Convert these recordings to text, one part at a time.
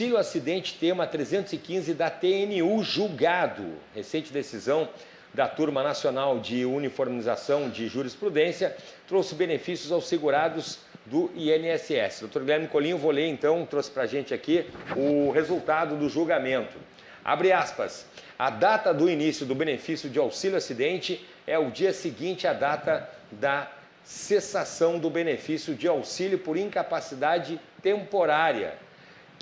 Auxílio acidente tema 315 da TNU julgado. Recente decisão da Turma Nacional de Uniformização de Jurisprudência trouxe benefícios aos segurados do INSS. Dr. Guilherme Colim, vou ler então, trouxe para a gente aqui o resultado do julgamento. Abre aspas. A data do início do benefício de auxílio acidente é o dia seguinte à data da cessação do benefício de auxílio por incapacidade temporária,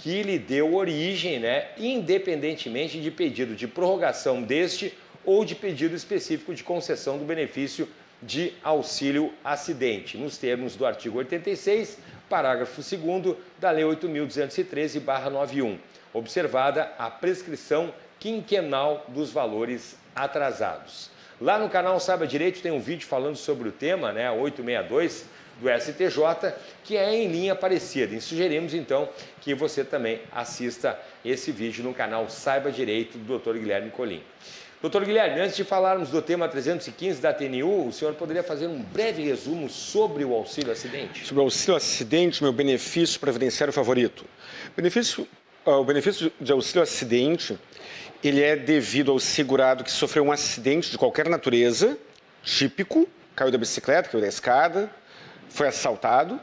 que lhe deu origem, independentemente de pedido de prorrogação deste ou de pedido específico de concessão do benefício de auxílio acidente, nos termos do artigo 86, parágrafo 2º da Lei 8.213/91, observada a prescrição quinquenal dos valores atrasados. Lá no canal Saiba Direito tem um vídeo falando sobre o tema, 862 do STJ, que é em linha parecida. E sugerimos então que você também assista esse vídeo no canal Saiba Direito do Dr. Guilherme Colim. Dr. Guilherme, antes de falarmos do tema 315 da TNU, o senhor poderia fazer um breve resumo sobre o auxílio acidente? Sobre o auxílio acidente, meu benefício previdenciário favorito. O benefício de auxílio acidente, ele é devido ao segurado que sofreu um acidente de qualquer natureza, típico, caiu da bicicleta, caiu da escada, foi assaltado,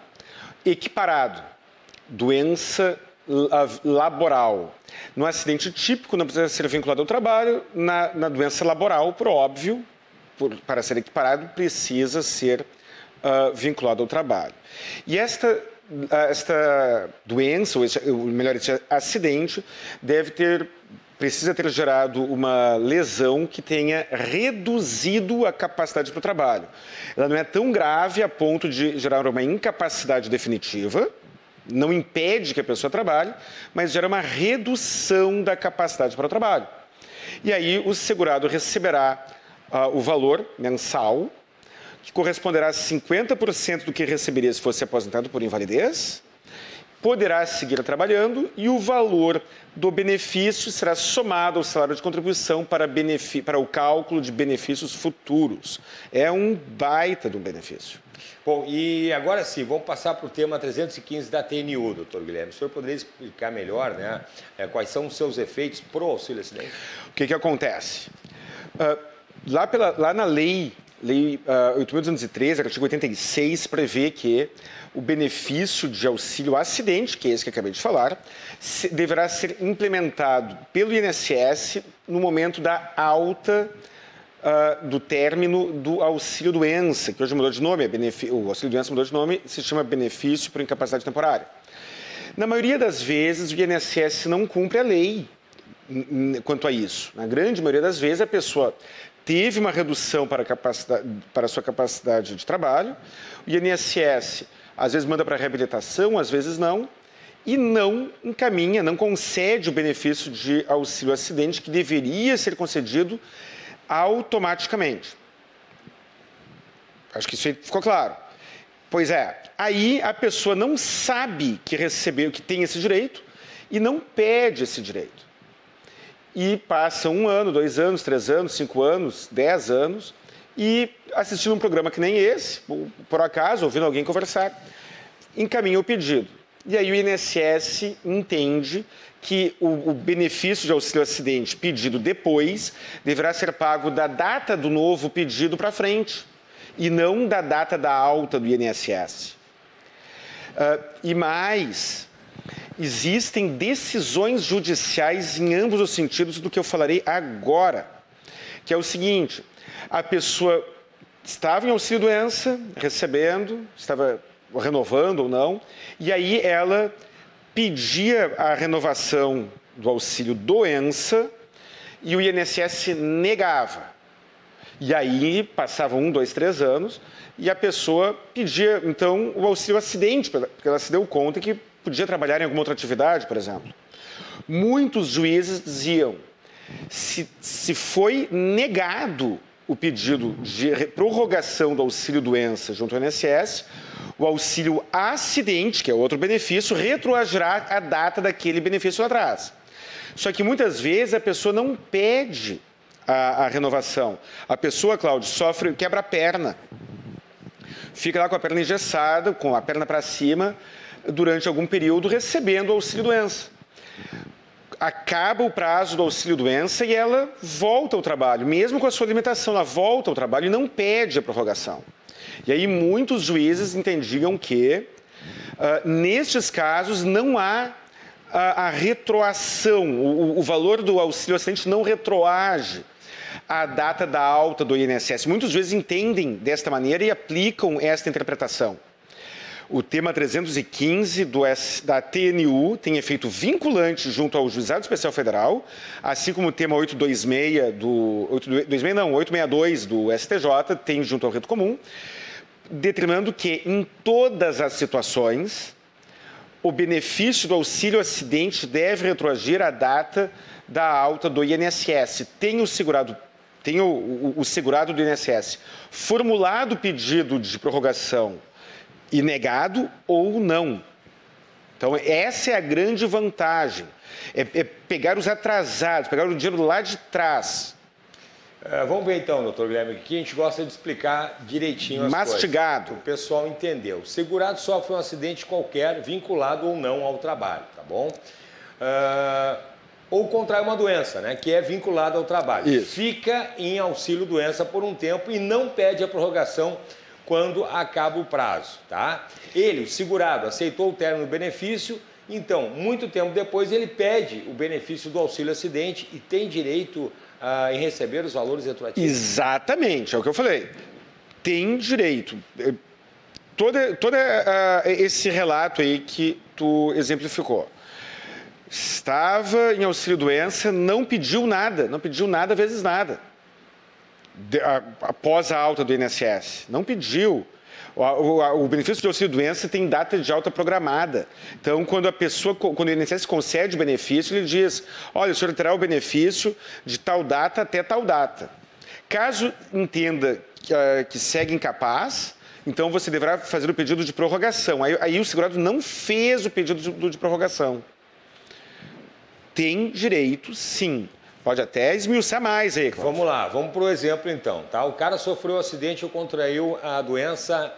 equiparado, doença laboral. No acidente típico não precisa ser vinculado ao trabalho, na doença laboral, por óbvio, para ser equiparado, precisa ser vinculado ao trabalho. E esta doença, ou melhor, esse acidente, precisa ter gerado uma lesão que tenha reduzido a capacidade para o trabalho. Ela não é tão grave a ponto de gerar uma incapacidade definitiva, não impede que a pessoa trabalhe, mas gera uma redução da capacidade para o trabalho. E aí o segurado receberá o valor mensal, que corresponderá a 50% do que receberia se fosse aposentado por invalidez, poderá seguir trabalhando e o valor do benefício será somado ao salário de contribuição para o cálculo de benefícios futuros. É um baita de um benefício. Bom, e agora sim, vamos passar para o tema 315 da TNU, doutor Guilherme. O senhor poderia explicar melhor, quais são os seus efeitos pro auxílio acidente? O que acontece? Lá na Lei 8.213, artigo 86, prevê que o benefício de auxílio acidente, que é esse que acabei de falar, deverá ser implementado pelo INSS no momento da alta do término do auxílio-doença, que hoje mudou de nome, o auxílio-doença mudou de nome, se chama benefício por incapacidade temporária. Na maioria das vezes, o INSS não cumpre a lei quanto a isso. Na grande maioria das vezes, a pessoa teve uma redução para a sua capacidade de trabalho, o INSS às vezes manda para reabilitação, às vezes não, e não encaminha, não concede o benefício de auxílio acidente que deveria ser concedido automaticamente. Acho que isso aí ficou claro. Pois é, aí a pessoa não sabe que recebeu, que tem esse direito e não pede esse direito. E passa 1 ano, 2 anos, 3 anos, 5 anos, 10 anos, e assistindo um programa que nem esse, por acaso, ouvindo alguém conversar, encaminha o pedido. E aí o INSS entende que o benefício de auxílio acidente pedido depois deverá ser pago da data do novo pedido para frente, e não da data da alta do INSS. E mais, existem decisões judiciais em ambos os sentidos do que eu falarei agora, que é o seguinte: a pessoa estava em auxílio-doença, recebendo, estava renovando ou não, e aí ela pedia a renovação do auxílio-doença e o INSS negava. E aí passavam 1, 2, 3 anos e a pessoa pedia, então, o auxílio-acidente, porque ela se deu conta que podia trabalhar em alguma outra atividade, por exemplo. Muitos juízes diziam, se foi negado o pedido de prorrogação do auxílio-doença junto ao INSS, o auxílio-acidente, que é outro benefício, retroagirá a data daquele benefício lá atrás. Só que muitas vezes a pessoa não pede a renovação. A pessoa, Cláudio, quebra a perna. Fica lá com a perna engessada, com a perna para cima, durante algum período, recebendo o auxílio-doença. acaba o prazo do auxílio-doença e ela volta ao trabalho. Mesmo com a sua limitação, ela volta ao trabalho e não pede a prorrogação. E aí muitos juízes entendiam que, nestes casos, não há a retroação. O valor do auxílio-acidente não retroage à data da alta do INSS. Muitos juízes entendem desta maneira e aplicam esta interpretação. O tema 315 da TNU tem efeito vinculante junto ao Juizado Especial Federal, assim como o tema 862 do STJ tem junto ao rito comum, determinando que, em todas as situações, o benefício do auxílio-acidente deve retroagir à data da alta do INSS. Tem o segurado do INSS formulado o pedido de prorrogação e negado ou não. Então, essa é a grande vantagem. É pegar os atrasados, pegar o dinheiro lá de trás. Vamos ver então, doutor Guilherme, que a gente gosta de explicar direitinho as mastigado. Coisas. O pessoal entendeu. O segurado sofre um acidente qualquer, vinculado ou não ao trabalho, tá bom? Ou contrai uma doença, né, que é vinculada ao trabalho. Isso. Fica em auxílio-doença por um tempo e não pede a prorrogação quando acaba o prazo, tá? Ele, o segurado, aceitou o término do benefício, então, muito tempo depois, ele pede o benefício do auxílio-acidente e tem direito em receber os valores retroativos. Exatamente, é o que eu falei. Tem direito. Todo esse relato aí que tu exemplificou. Estava em auxílio-doença, não pediu nada vezes nada. Após a alta do INSS. Não pediu. O benefício de auxílio-doença tem data de alta programada. Então, quando o INSS concede o benefício, ele diz, olha, o senhor terá o benefício de tal data até tal data. Caso entenda que segue incapaz, então você deverá fazer o pedido de prorrogação. Aí o segurado não fez o pedido de prorrogação. Tem direito, sim. Pode até esmiuçar mais aí, Cláudio. Vamos lá, vamos para o exemplo então, tá? O cara sofreu um acidente ou contraiu a doença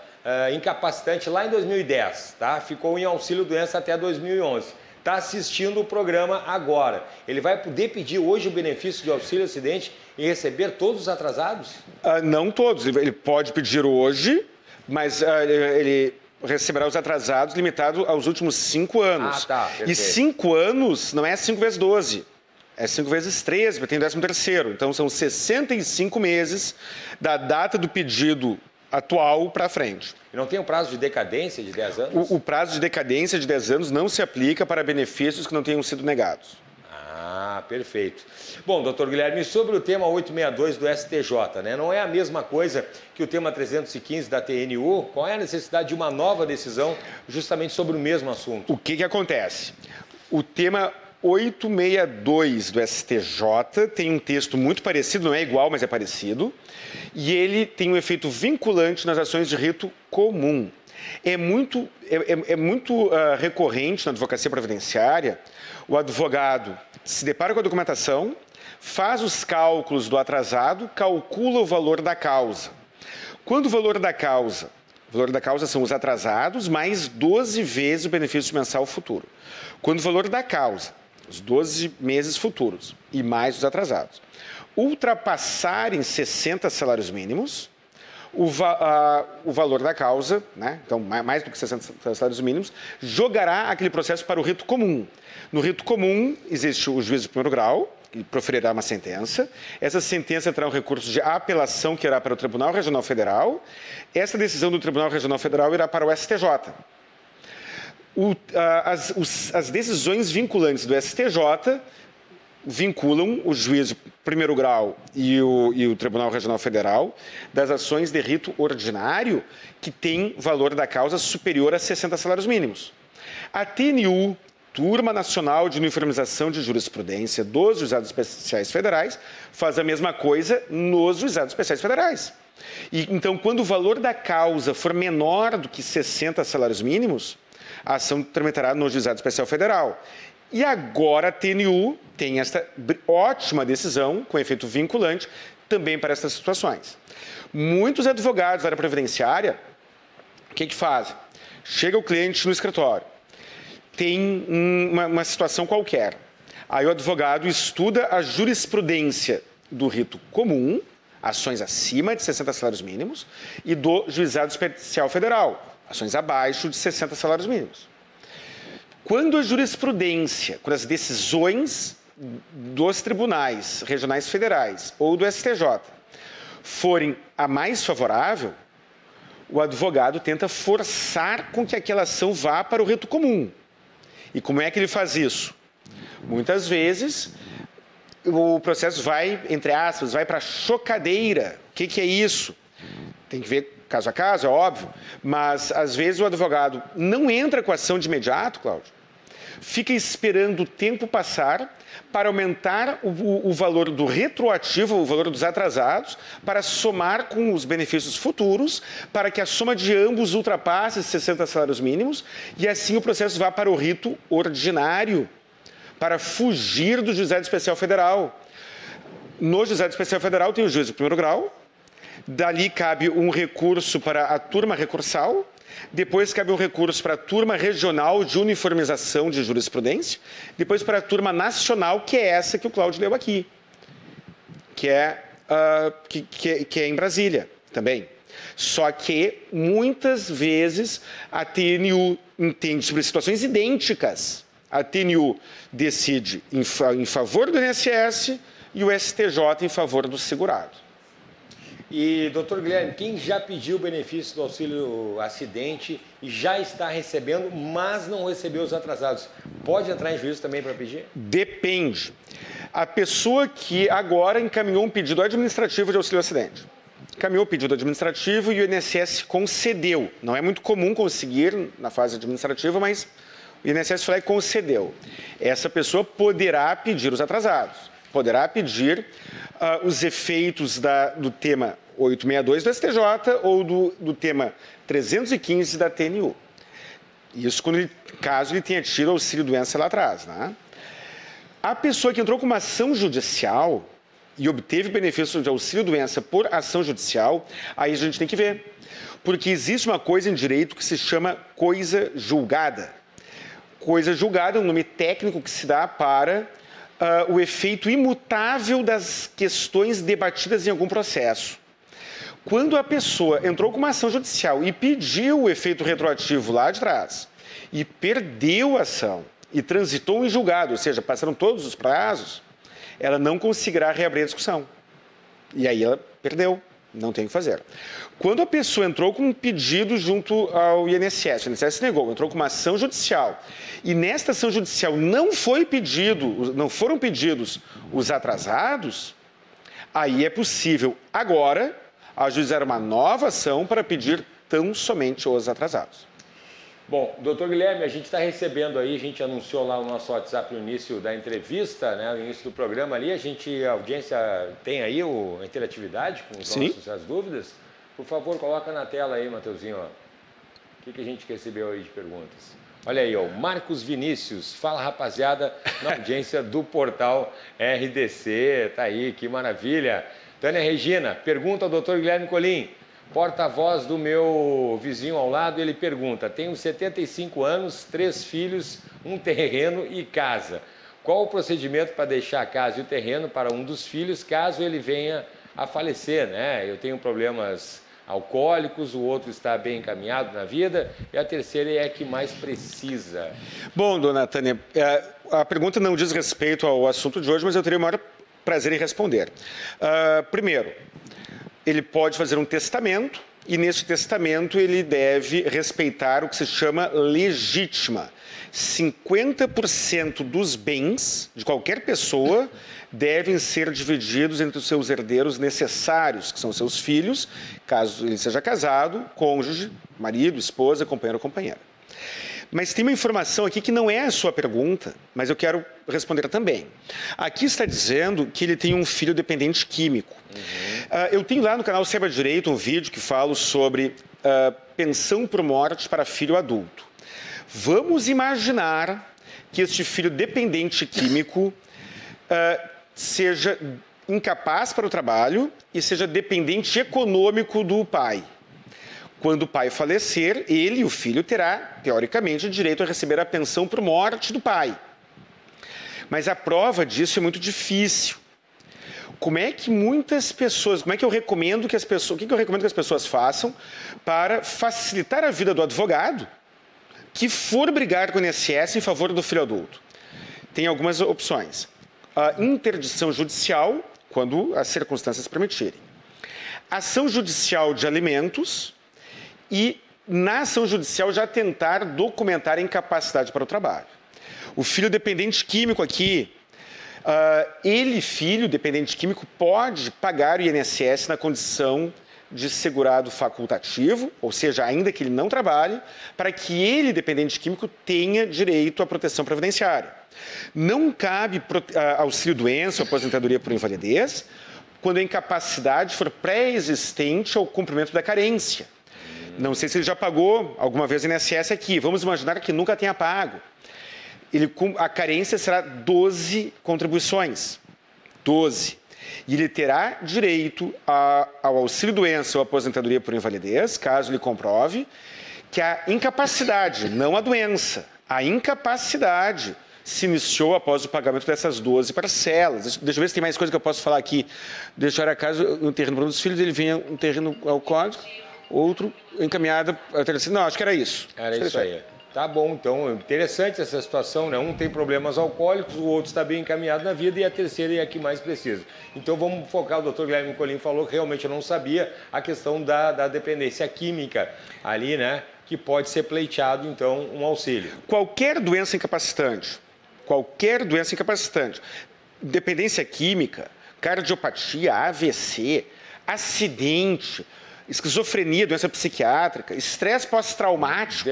incapacitante lá em 2010, tá? Ficou em auxílio-doença até 2011. Está assistindo o programa agora. Ele vai poder pedir hoje o benefício de auxílio-acidente e receber todos os atrasados? Não todos. Ele pode pedir hoje, mas ele receberá os atrasados limitado aos últimos 5 anos. Ah, tá. Perfeito. E 5 anos não é 5 vezes 12. É 5 vezes 13, porque tem 13º. Então, são 65 meses da data do pedido atual para frente. E não tem um prazo de decadência de 10 anos? O prazo de decadência de 10 anos não se aplica para benefícios que não tenham sido negados. Ah, perfeito. Bom, doutor Guilherme, sobre o tema 862 do STJ, né? Não é a mesma coisa que o tema 315 da TNU? Qual é a necessidade de uma nova decisão justamente sobre o mesmo assunto? O que acontece? O tema 862 do STJ tem um texto muito parecido, não é igual, mas é parecido, e ele tem um efeito vinculante nas ações de rito comum. É muito recorrente na advocacia previdenciária o advogado se depara com a documentação, faz os cálculos do atrasado, calcula o valor da causa. Quando o valor da causa são os atrasados mais 12 vezes o benefício mensal futuro. Quando o valor da causa, os 12 meses futuros e mais os atrasados, ultrapassarem 60 salários mínimos, o valor da causa, né? Então mais do que 60 salários mínimos, jogará aquele processo para o rito comum. No rito comum existe o juiz de primeiro grau, que proferirá uma sentença. Essa sentença terá um recurso de apelação que irá para o Tribunal Regional Federal. Essa decisão do Tribunal Regional Federal irá para o STJ. As decisões vinculantes do STJ vinculam o juiz de primeiro grau e o Tribunal Regional Federal das ações de rito ordinário que tem valor da causa superior a 60 salários mínimos. A TNU, Turma Nacional de Uniformização de Jurisprudência dos Juizados Especiais Federais, faz a mesma coisa nos Juizados Especiais Federais. Então, quando o valor da causa for menor do que 60 salários mínimos, a ação tramitará no Juizado Especial Federal. E agora a TNU tem esta ótima decisão, com efeito vinculante, também para essas situações. Muitos advogados da área previdenciária, o que fazem? Chega o cliente no escritório, tem uma situação qualquer. Aí o advogado estuda a jurisprudência do rito comum, ações acima de 60 salários mínimos, e do juizado especial federal, ações abaixo de 60 salários mínimos. Quando a jurisprudência, quando as decisões dos tribunais regionais federais ou do STJ forem a mais favorável, o advogado tenta forçar com que aquela ação vá para o rito comum. E como é que ele faz isso? Muitas vezes, o processo vai, entre aspas, vai para a chocadeira. O que é isso? Tem que ver caso a caso, é óbvio, mas às vezes o advogado não entra com a ação de imediato, Cláudio, fica esperando o tempo passar para aumentar o valor do retroativo, o valor dos atrasados, para somar com os benefícios futuros, para que a soma de ambos ultrapasse 60 salários mínimos e assim o processo vá para o rito ordinário, para fugir do juizado especial federal. No juizado especial federal tem o juiz do primeiro grau, dali cabe um recurso para a turma recursal, depois cabe um recurso para a turma regional de uniformização de jurisprudência, depois para a turma nacional, que é essa que o Cláudio leu aqui, que é em Brasília também. Só que, muitas vezes, a TNU entende sobre situações idênticas. A TNU decide em favor do INSS e o STJ em favor do segurado. E, doutor Guilherme, quem já pediu o benefício do auxílio acidente e já está recebendo, mas não recebeu os atrasados, pode entrar em juízo também para pedir? Depende. A pessoa que agora encaminhou um pedido administrativo de auxílio acidente, encaminhou o pedido administrativo e o INSS concedeu. Não é muito comum conseguir na fase administrativa, mas o INSS foi lá e concedeu. Essa pessoa poderá pedir os atrasados, poderá pedir os efeitos do tema 862 do STJ ou do tema 315 da TNU. Isso caso ele tenha tido auxílio-doença lá atrás, né? A pessoa que entrou com uma ação judicial e obteve benefício de auxílio-doença por ação judicial, aí a gente tem que ver. Porque existe uma coisa em direito que se chama coisa julgada. Coisa julgada é um nome técnico que se dá para o efeito imutável das questões debatidas em algum processo. Quando a pessoa entrou com uma ação judicial e pediu o efeito retroativo lá de trás e perdeu a ação e transitou em julgado, ou seja, passaram todos os prazos, ela não conseguirá reabrir a discussão. E aí ela perdeu, não tem o que fazer. Quando a pessoa entrou com um pedido junto ao INSS, o INSS negou, entrou com uma ação judicial, e nesta ação judicial não foram pedidos os atrasados, aí é possível agora ajuizar uma nova ação para pedir tão somente os atrasados. Bom, doutor Guilherme, a gente está recebendo aí, a gente anunciou lá o nosso WhatsApp no início da entrevista, né, no início do programa ali, a audiência tem aí a interatividade com as dúvidas. Por favor, coloca na tela aí, Mateuzinho, ó. O que a gente recebeu aí de perguntas? Olha aí, ó, Marcos Vinícius, fala rapaziada, na audiência do portal RDC, tá aí, que maravilha. Tânia Regina, pergunta ao doutor Guilherme Colim, porta-voz do meu vizinho ao lado, ele pergunta, tenho 75 anos, 3 filhos, um terreno e casa. Qual o procedimento para deixar a casa e o terreno para um dos filhos, caso ele venha a falecer, né? Eu tenho problemas alcoólicos, o outro está bem encaminhado na vida e a terceira é a que mais precisa. Bom, dona Tânia, a pergunta não diz respeito ao assunto de hoje, mas eu teria o maior prazer em responder. Primeiro, ele pode fazer um testamento e nesse testamento ele deve respeitar o que se chama legítima. 50% dos bens de qualquer pessoa devem ser divididos entre os seus herdeiros necessários, que são seus filhos, caso ele seja casado, cônjuge, marido, esposa, companheiro ou companheira. Mas tem uma informação aqui que não é a sua pergunta, mas eu quero responder também. Aqui está dizendo que ele tem um filho dependente químico. Eu tenho lá no canal Saiba Direito um vídeo que falo sobre pensão por morte para filho adulto. Vamos imaginar que este filho dependente químico seja incapaz para o trabalho e seja dependente econômico do pai. Quando o pai falecer, ele, o filho, terá, teoricamente, direito a receber a pensão por morte do pai. Mas a prova disso é muito difícil. Como é que muitas pessoas, como é que eu recomendo que as pessoas, o que eu recomendo que as pessoas façam para facilitar a vida do advogado que for brigar com o INSS em favor do filho adulto? Tem algumas opções. A interdição judicial, quando as circunstâncias permitirem. Ação judicial de alimentos e, na ação judicial, já tentar documentar a incapacidade para o trabalho. O filho dependente químico aqui, filho dependente químico, pode pagar o INSS na condição de segurado facultativo, ou seja, ainda que ele não trabalhe, para que ele, dependente químico, tenha direito à proteção previdenciária. Não cabe auxílio-doença ou aposentadoria por invalidez quando a incapacidade for pré-existente ao cumprimento da carência. Não sei se ele já pagou alguma vez o INSS aqui. Vamos imaginar que nunca tenha pago. A carência será 12 contribuições. 12. E ele terá direito ao auxílio-doença ou aposentadoria por invalidez, caso ele comprove que a incapacidade, não a doença, a incapacidade se iniciou após o pagamento dessas 12 parcelas. Deixa eu ver se tem mais coisa que eu posso falar aqui. Deixar a casa, um terreno para um dos filhos, ele vinha um terreno ao código, outro encaminhado a terceira. Não, acho que era isso. Era isso aí. Tá bom, então, interessante essa situação, né? Um tem problemas alcoólicos, o outro está bem encaminhado na vida e a terceira é a que mais precisa. Então vamos focar, o doutor Guilherme Colim falou que realmente eu não sabia a questão da dependência química ali, né? Que pode ser pleiteado, então, um auxílio. Qualquer doença incapacitante, dependência química, cardiopatia, AVC, acidente, esquizofrenia, doença psiquiátrica, estresse pós-traumático.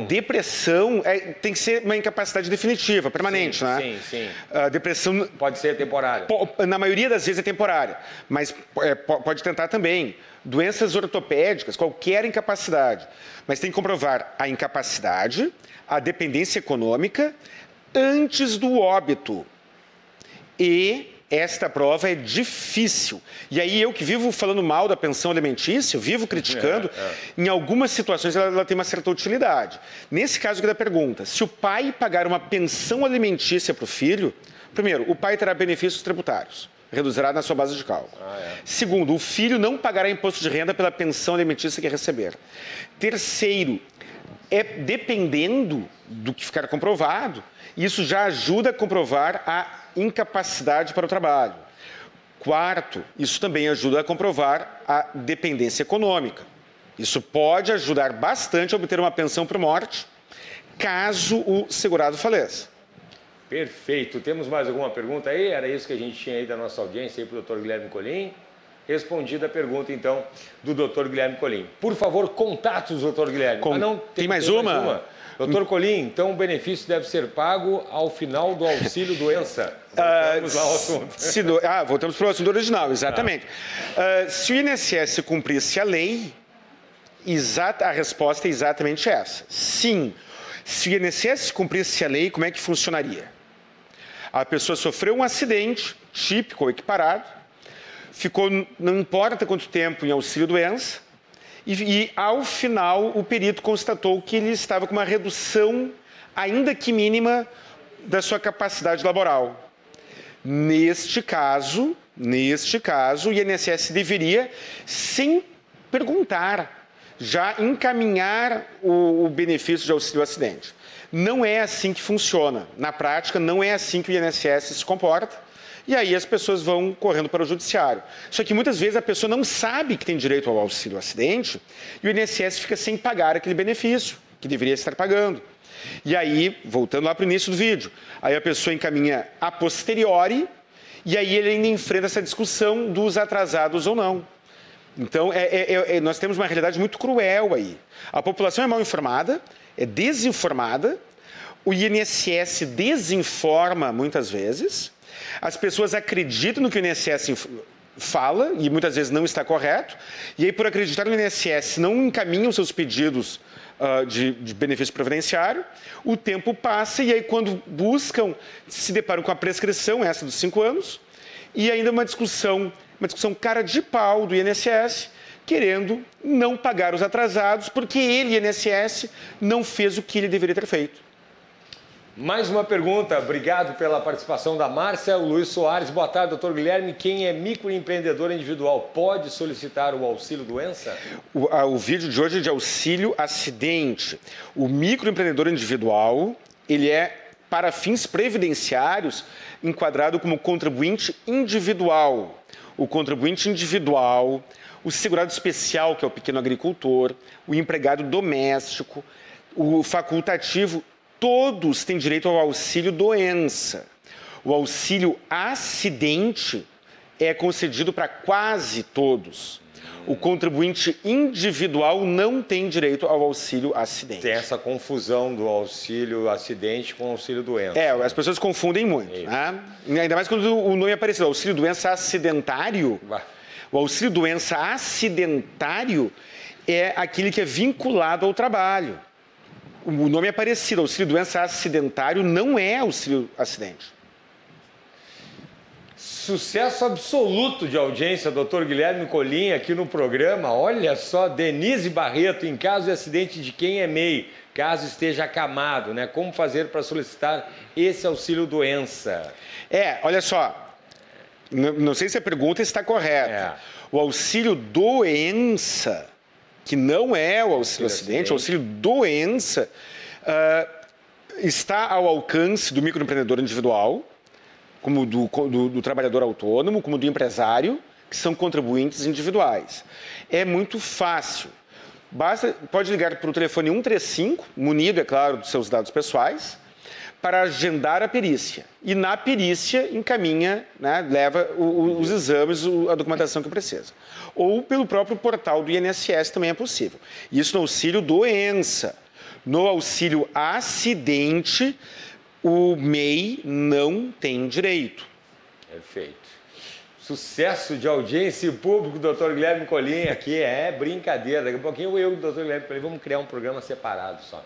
Depressão tem que ser uma incapacidade definitiva, permanente, sim, né? Sim, sim. Depressão... Pode ser temporária. Na maioria das vezes é temporária, mas pode tentar também. Doenças ortopédicas, qualquer incapacidade. Mas tem que comprovar a incapacidade, a dependência econômica, antes do óbito. E esta prova é difícil. E aí eu que vivo falando mal da pensão alimentícia, vivo criticando, em algumas situações ela tem uma certa utilidade. Nesse caso aqui da pergunta, se o pai pagar uma pensão alimentícia para o filho, primeiro, o pai terá benefícios tributários, reduzirá na sua base de cálculo. Segundo, o filho não pagará imposto de renda pela pensão alimentícia que receber. Terceiro, dependendo do que ficar comprovado, isso já ajuda a comprovar a incapacidade para o trabalho. Quarto, isso também ajuda a comprovar a dependência econômica. Isso pode ajudar bastante a obter uma pensão por morte, caso o segurado faleça. Perfeito. Temos mais alguma pergunta aí? Era isso que a gente tinha aí da nossa audiência aí para o doutor Guilherme Colim. Respondida a pergunta, então, do doutor Guilherme Colim. Por favor, contatos, doutor Guilherme. Tem mais uma? Doutor Colim, então o benefício deve ser pago ao final do auxílio-doença. Voltamos lá ao assunto. Voltamos para o assunto original, exatamente. Se o INSS cumprisse a lei, a resposta é exatamente essa. Sim. Se o INSS cumprisse a lei, como é que funcionaria? A pessoa sofreu um acidente, típico ou equiparado, ficou, não importa quanto tempo, em auxílio-doença, e ao final o perito constatou que ele estava com uma redução, ainda que mínima, da sua capacidade laboral. Neste caso, o INSS deveria, sem perguntar, já encaminhar o benefício de auxílio-acidente. Não é assim que funciona. Na prática, não é assim que o INSS se comporta. E aí as pessoas vão correndo para o judiciário. Só que muitas vezes a pessoa não sabe que tem direito ao auxílio-acidente e o INSS fica sem pagar aquele benefício que deveria estar pagando. E aí, voltando lá para o início do vídeo, aí a pessoa encaminha a posteriori e aí ele ainda enfrenta essa discussão dos atrasados ou não. Então, nós temos uma realidade muito cruel aí. A população é mal informada, é desinformada, o INSS desinforma muitas vezes, as pessoas acreditam no que o INSS fala e muitas vezes não está correto, e aí por acreditar no INSS não encaminham seus pedidos de benefício previdenciário, o tempo passa e aí quando buscam, se deparam com a prescrição, essa dos 5 anos, e ainda uma discussão cara de pau do INSS, querendo não pagar os atrasados, porque ele, INSS, não fez o que ele deveria ter feito. Mais uma pergunta, obrigado pela participação da Márcia. O Luiz Soares, boa tarde, doutor Guilherme. Quem é microempreendedor individual pode solicitar o auxílio-doença? O vídeo de hoje é de auxílio acidente. O microempreendedor individual, ele é, para fins previdenciários, enquadrado como contribuinte individual. O contribuinte individual, o segurado especial, que é o pequeno agricultor, o empregado doméstico, o facultativo, todos têm direito ao auxílio-doença. O auxílio-acidente é concedido para quase todos. O contribuinte individual não tem direito ao auxílio-acidente. Tem essa confusão do auxílio-acidente com auxílio-doença. As pessoas confundem muito. Né? Ainda mais quando o nome é parecido. Auxílio-doença acidentário. O auxílio-doença acidentário é aquele que é vinculado ao trabalho. O nome é parecido, auxílio-doença acidentário não é auxílio-acidente. Sucesso absoluto de audiência, doutor Guilherme Colim, aqui no programa. Olha só, Denise Barreto, em caso de acidente de quem é MEI, caso esteja acamado, né? Como fazer para solicitar esse auxílio-doença? Olha só, não sei se a pergunta está correta. O auxílio-doença, que não é o auxílio-acidente, o auxílio-doença está ao alcance do microempreendedor individual, como do trabalhador autônomo, como do empresário, que são contribuintes individuais. É muito fácil. Pode ligar para o telefone 135, munido, é claro, dos seus dados pessoais, para agendar a perícia. E na perícia encaminha, né, leva os exames, a documentação que precisa. Ou pelo próprio portal do INSS também é possível. Isso no auxílio-doença. No auxílio-acidente, o MEI não tem direito. Perfeito. Sucesso de audiência e público, doutor Guilherme Colim, aqui é brincadeira. Daqui a pouquinho eu e o doutor Guilherme Colim vamos criar um programa separado só.